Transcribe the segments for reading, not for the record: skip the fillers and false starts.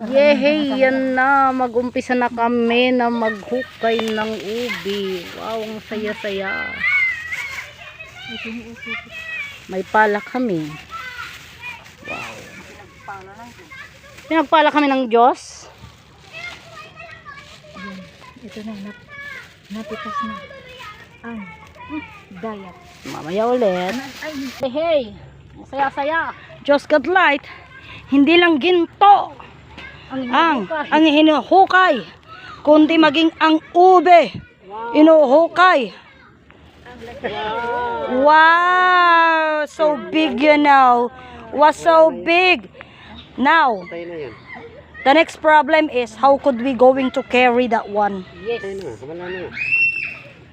Yehey, yan na. Mag-umpisa na kami na maghukay ng ubi. Wow, ang saya-saya. May pala kami. Wow. Pinagpala kami ng Diyos. Ito na, napitas na ang dayat. Mamaya ulit. Hey, ang saya-saya. Diyos God light. Hindi lang ginto ang hinuhukay, kundi maging ang ube inuhukay. Wow, so big, you know. Was so big. Now, the next problem is how could we going to carry that one? Yes.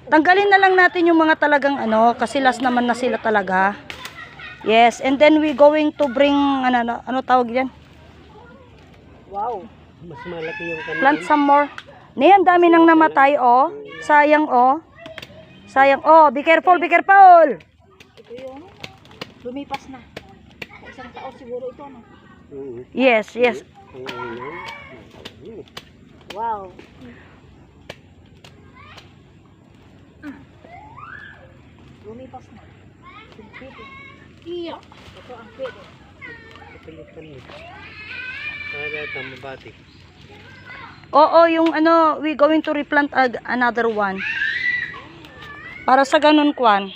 Tanggalin na lang natin yung mga talagang ano, kasi last naman na sila talaga. Yes, and then we going to bring ano tawag yan? Wow. Mas malaki yung kanina. Plant some more. Niyan, dami nang namatay, oh. Sayang, oh. Sayang, oh. Be careful, be careful. Ito yung lumipas na. Isang taon siguro ito, no? Yes, yes. Wow. Lumipas na. Pito. Iya. Ito ang pito. Kapilitan mo. Para tamabati. Oo, yung ano, we going to replant another one. Para sa ganun kwan.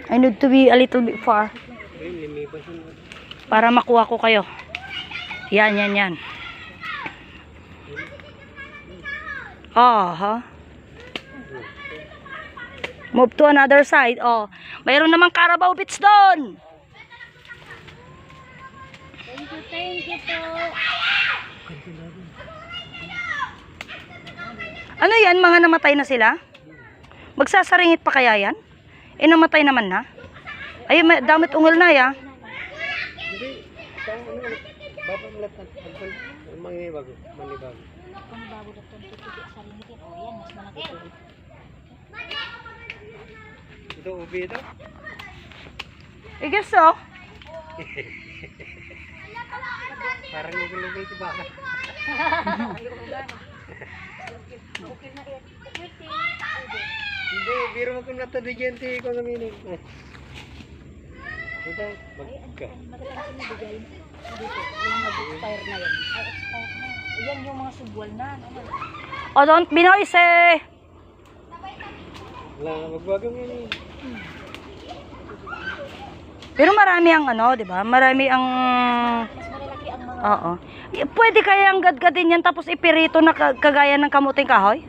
I need to be a little bit far. Para makuha ko kayo. Yan, yan, yan. Aha. Move to another side. Oh, mayroon namang Carabao Beach doon. Thank you po. Ano yan? Mga namatay na sila? Magsasaringit pa kaya yan? Eh, namatay naman na. Ay, damit ungol na ya. Hindi. Babamlatan. Mangibago. Manibago. Kung bago na ito, saringitin. O yan, mas malaki. Ito, ubi ito? I guess so. Parang ugil-ugil ito baka. Hindi, biro mo kung natadegyente ko ng minig. Ito, magka. Matagal na bigay. Dito, yung mag-expire na yan. Ay, expire na. Ayan yung mga subwal na. Oh, don't be noisy. Wala, magwagong yun eh. Pero marami ang ano, di ba? Marami ang... Mas malalaki ang mga... Oo. Pwede kayang gadgadin yan tapos ipirito na kagaya ng kamuting kahoy?